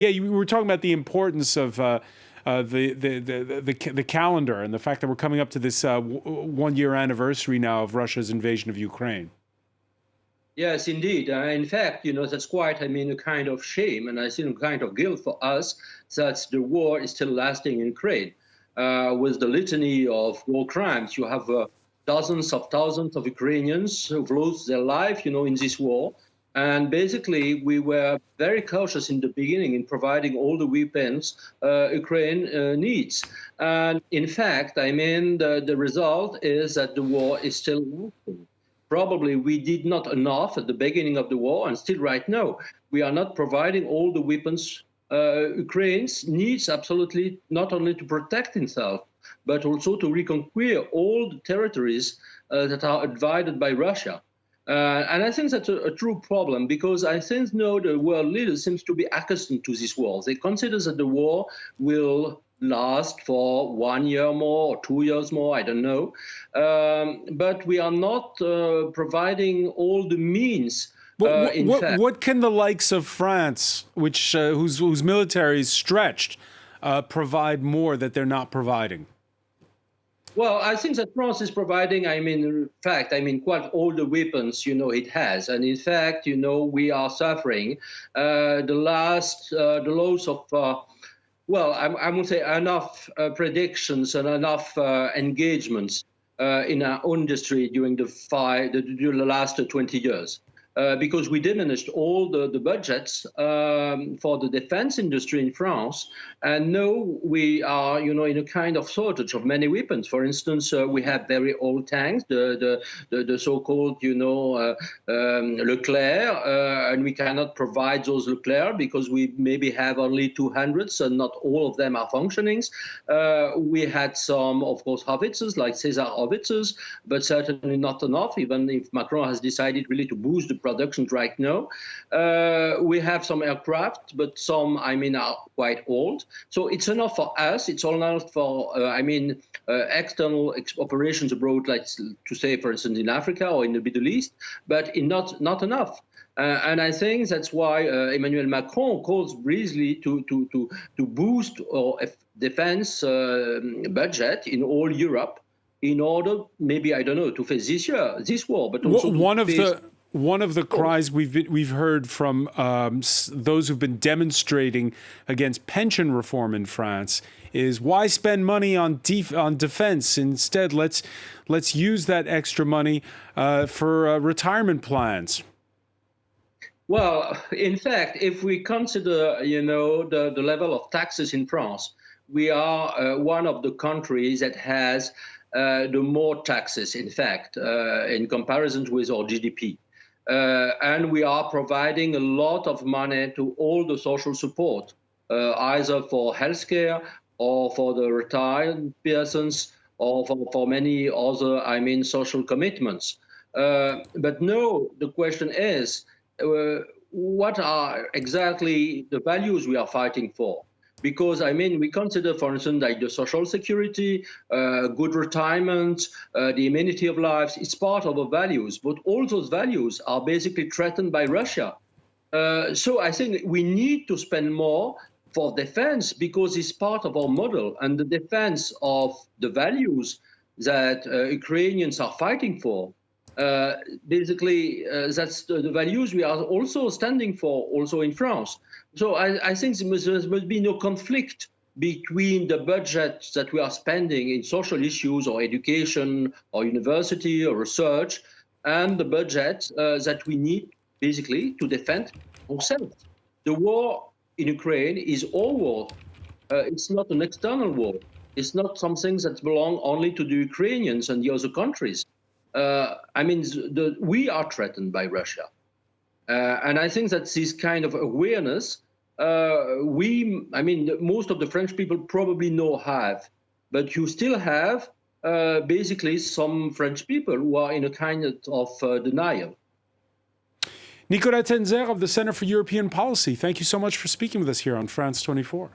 Yeah, you were talking about the importance of the calendar and the fact that we're coming up to this 1 year anniversary now of Russia's invasion of Ukraine. Yes, indeed. In fact, that's quite, a kind of shame and I think a kind of guilt for us that the war is still lasting in Ukraine. With the litany of war crimes, you have dozens of thousands of Ukrainians who've lost their life, in this war. And basically, we were very cautious in the beginning in providing all the weapons Ukraine needs. And in fact, the result is that the war is still lasting. Probably we did not enough at the beginning of the war, and still right now, we are not providing all the weapons Ukraine needs absolutely, not only to protect itself, but also to reconquer all the territories that are divided by Russia. And I think that's a true problem because I think now the world leaders seems to be accustomed to this war. They consider that the war will last for 1 year more or 2 years more, I don't know. But we are not providing all the means. What can the likes of France, whose military is stretched, provide more that they're not providing? Well, I think that France is providing, quite all the weapons, it has. And in fact, we are suffering the loss of, I would say enough predictions and enough engagements in our industry during the last 20 years. Because we diminished all the budgets for the defense industry in France. And now we are, in a kind of shortage of many weapons. For instance, we have very old tanks, the so-called, Leclerc, and we cannot provide those Leclerc because we maybe have only 200, so not all of them are functioning. We had some, of course, howitzers, like Caesar howitzers, but certainly not enough, even if Macron has decided really to boost the production right now. We have some aircraft, but some, are quite old. So it's enough for us. It's all enough for, external operations abroad, like to say, for instance, in Africa or in the Middle East, but not enough. And I think that's why Emmanuel Macron calls briefly to boost our defense budget in all Europe in order, maybe, I don't know, to face this war, but also one of the cries we've heard from those who've been demonstrating against pension reform in France is, why spend money on defense? Instead, let's use that extra money for retirement plans. Well, in fact, if we consider, the level of taxes in France, we are one of the countries that has the more taxes, in fact, in comparison with our GDP. And we are providing a lot of money to all the social support, either for healthcare or for the retired persons or for many other, social commitments. But no, the question is, what are exactly the values we are fighting for? Because, we consider, for instance, like the social security, good retirement, the amenity of lives, it's part of our values. But all those values are basically threatened by Russia. So I think we need to spend more for defense because it's part of our model. And the defense of the values that Ukrainians are fighting for, basically, that's the values we are also standing for, also in France. So I think there must be no conflict between the budget that we are spending in social issues or education or university or research and the budget that we need, basically, to defend ourselves. The war in Ukraine is our war. It's not an external war. It's not something that belongs only to the Ukrainians and the other countries. We are threatened by Russia. And I think that this kind of awareness, most of the French people probably have, but you still have basically some French people who are in a kind of denial. Nicolas Tenzer of the Center for European Policy, thank you so much for speaking with us here on France 24.